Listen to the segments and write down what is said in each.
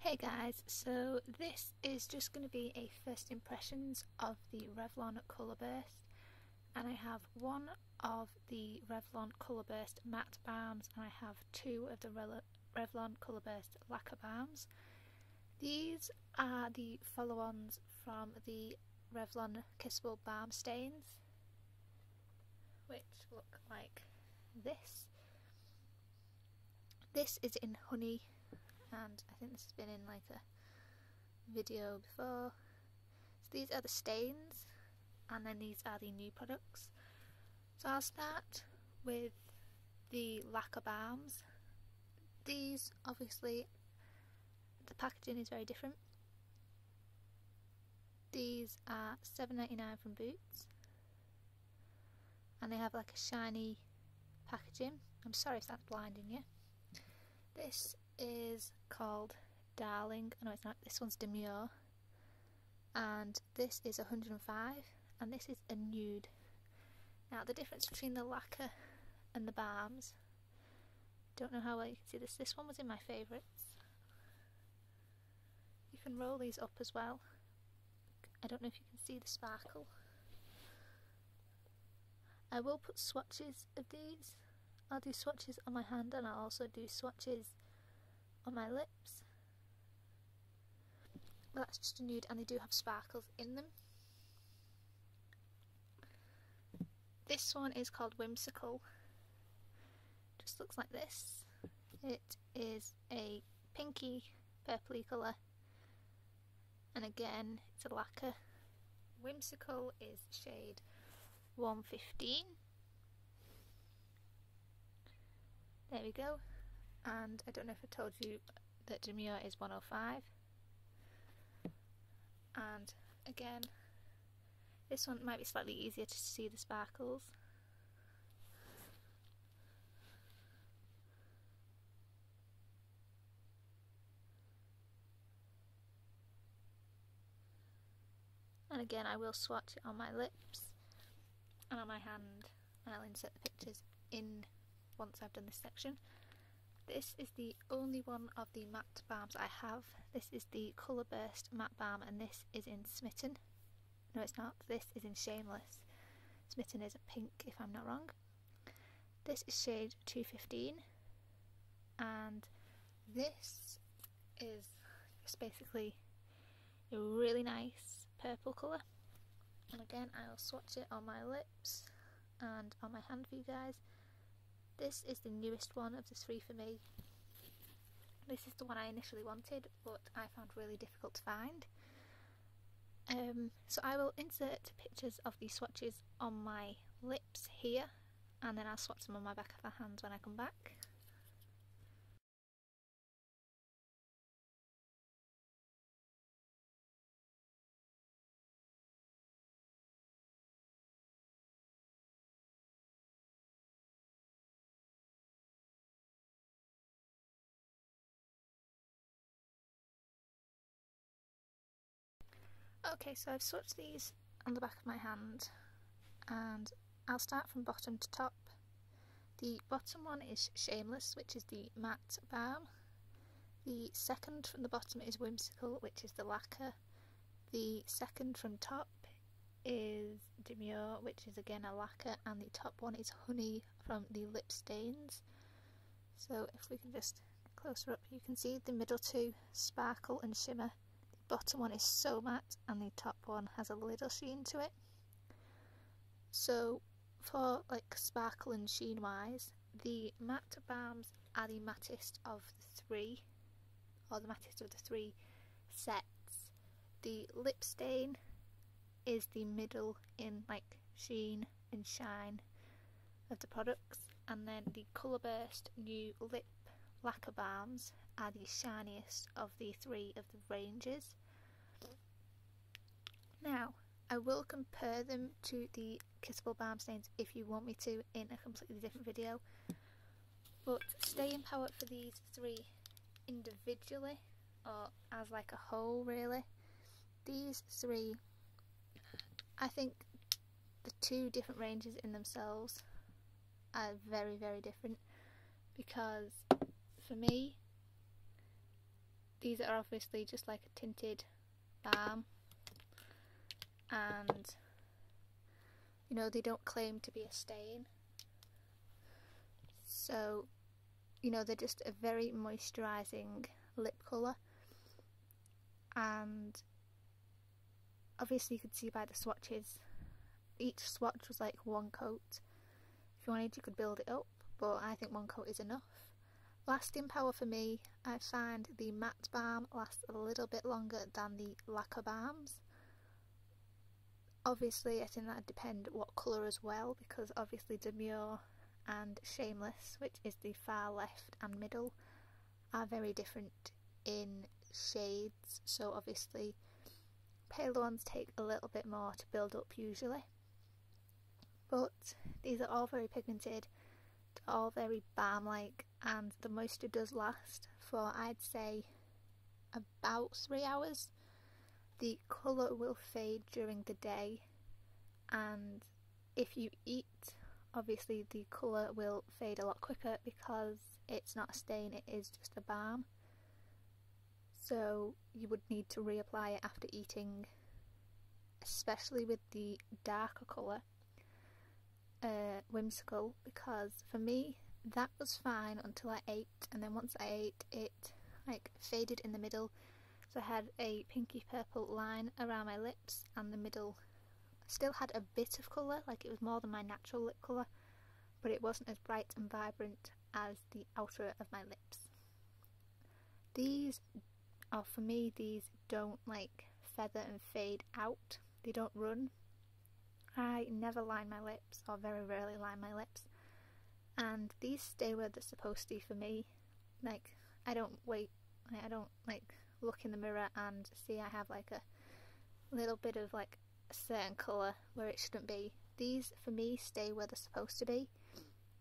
Hey guys, so this is just going to be a first impressions of the Revlon Colour Burst, and I have one of the Revlon Colour Burst matte balms and I have two of the Revlon Colour Burst lacquer balms. These are the follow-ons from the Revlon Kissable Balm Stains, which look like this. This is in honey, and I think this has been in like a video before. So these are the stains, and then these are the new products. So I'll start with the lacquer balms. These, obviously, the packaging is very different. These are $7.99 from Boots, and they have like a shiny packaging. I'm sorry if that's blinding you. This is called Darling. No, it's not. This one's Demure, and this is 105, and this is a nude. Now the difference between the lacquer and the balms, don't know how well you can see this. This one was in my favourites. You can roll these up as well. I don't know if you can see the sparkle. I will put swatches of these. I'll do swatches on my hand, and I'll also do swatches on my lips. But that's just a nude, and they do have sparkles in them. This one is called Whimsical. Just looks like this. It is a pinky purpley colour, and again it's a lacquer. Whimsical is shade 115. There we go. And I don't know if I told you that Demure is 105. And again, this one might be slightly easier to see the sparkles. And again, I will swatch it on my lips and on my hand, and I'll insert the pictures in once I've done this section. This is the only one of the matte balms I have. This is the Colour Burst matte balm, and this is in Smitten. No, it's not. This is in Shameless. Smitten is a pink, if I'm not wrong. This is shade 215, and this is just basically a really nice purple colour. And again, I'll swatch it on my lips and on my hand for you guys. This is the newest one of the three for me. This is the one I initially wanted, but I found really difficult to find. So I will insert pictures of these swatches on my lips here, and then I'll swatch them on my back of the hands when I come back. Okay, so I've swatched these on the back of my hand, and I'll start from bottom to top. The bottom one is Shameless, which is the matte balm. The second from the bottom is Whimsical, which is the lacquer. The second from top is Demure, which is again a lacquer, and the top one is Honey from the Lip Stains. So if we can just get closer up, you can see the middle two sparkle and shimmer. Bottom one is so matte, and the top one has a little sheen to it. So for like sparkle and sheen wise, the matte balms are the mattest of the three, or the mattest of the three sets. The lip stain is the middle in like sheen and shine of the products, and then the Colour Burst new lip lacquer balms are the shiniest of the three of the ranges. Now, I will compare them to the Kissable Balm Stains if you want me to in a completely different video, but staying power for these three individually, or as like a whole really, these three, I think the two different ranges in themselves are very, very different, because for me these are obviously just like a tinted balm, and you know, they don't claim to be a stain, so you know, they're just a very moisturising lip colour. And obviously you could see by the swatches, each swatch was like one coat. If you wanted, you could build it up, but I think one coat is enough. Lasting power for me, I find the matte balm lasts a little bit longer than the lacquer balms. Obviously I think that would depend what colour as well, because obviously Demure and Shameless, which is the far left and middle, are very different in shades, so obviously paler ones take a little bit more to build up usually. But these are all very pigmented, all very balm-like, and the moisture does last for, I'd say, about 3 hours. The colour will fade during the day, and if you eat, obviously the colour will fade a lot quicker because it's not a stain, it is just a balm. So you would need to reapply it after eating, especially with the darker colour, Whimsical, because for me that was fine until I ate, and then once I ate it like faded in the middle, so I had a pinky purple line around my lips, and the middle still had a bit of colour, like it was more than my natural lip colour, but it wasn't as bright and vibrant as the outer of my lips. These are, for me, these don't like feather and fade out, they don't run. I never line my lips, or very rarely line my lips, and these stay where they're supposed to for me. Like, I don't like look in the mirror and see I have like a little bit of like a certain colour where it shouldn't be. These for me stay where they're supposed to be.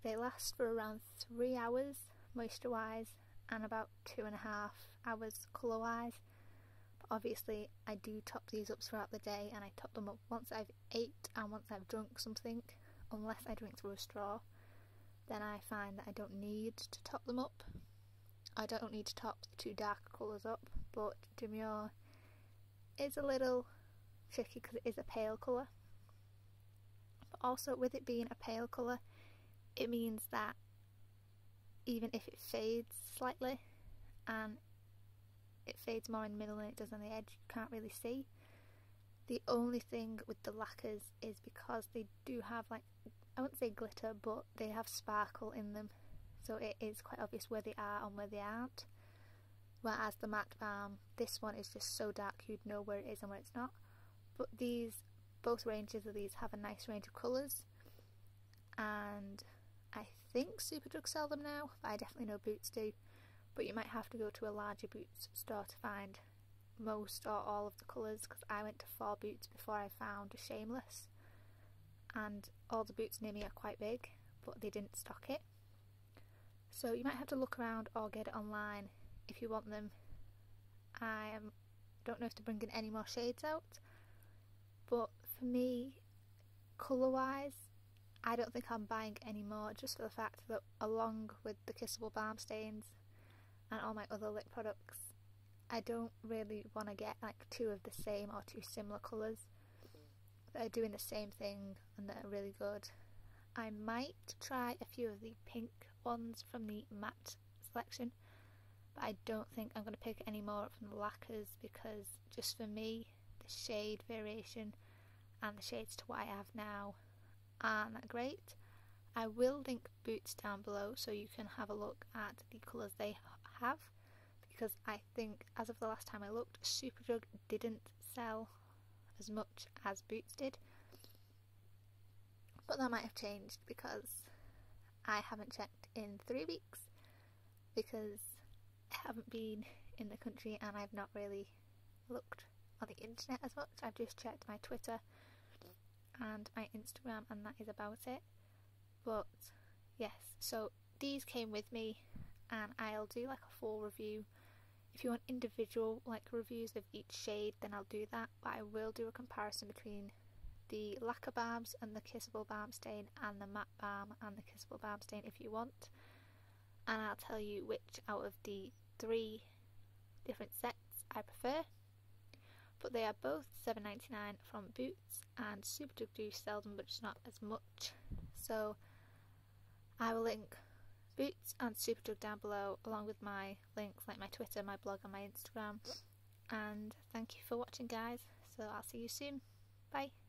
They last for around 3 hours moisture wise, and about 2.5 hours colour wise. But obviously I do top these up throughout the day, and I top them up once I've ate and once I've drunk something, unless I drink through a straw. Then I find that I don't need to top them up. I don't need to top the two darker colours up, but Demure is a little tricky because it is a pale colour. But also with it being a pale colour, it means that even if it fades slightly, and it fades more in the middle than it does on the edge, you can't really see. The only thing with the Laqures is because they do have, like, I wouldn't say glitter, but they have sparkle in them, so it is quite obvious where they are and where they aren't. Whereas the matte balm, this one is just so dark you'd know where it is and where it's not. But these, both ranges of these have a nice range of colours, and I think Superdrug sell them now, but I definitely know Boots do. But you might have to go to a larger Boots store to find most or all of the colours, because I went to 4 Boots before I found a Shameless, and all the Boots near me are quite big, but they didn't stock it. So you might have to look around or get it online if you want them. I don't know if they're bringing any more shades out, but for me, colour wise, I don't think I'm buying any more, just for the fact that along with the Kissable Balm stains and all my other lip products, I don't really want to get like 2 of the same or 2 similar colours that are doing the same thing and that are really good. I might try a few of the pink ones from the matte selection, but I don't think I'm going to pick any more up from the Laqures, because just for me, the shade variation and the shades to what I have now aren't that great. I will link Boots down below so you can have a look at the colours they have, because I think as of the last time I looked, Superdrug didn't sell as much as Boots did, but that might have changed because I haven't checked in 3 weeks, because I haven't been in the country and I've not really looked on the internet as much. I've just checked my Twitter and my Instagram, and that is about it. But yes, so these came with me, and I'll do like a full review. If you want individual like reviews of each shade, then I'll do that, but I will do a comparison between the Lacquer Balms and the Kissable Balm Stain, and the Matte Balm and the Kissable Balm Stain if you want, and I'll tell you which out of the 3 different sets I prefer, but they are both $7.99 from Boots, and Superdrug do sell them but just not as much, so I will link Boots and Superdrug down below along with my links like my Twitter, my blog and my Instagram. And thank you for watching guys, so I'll see you soon. Bye.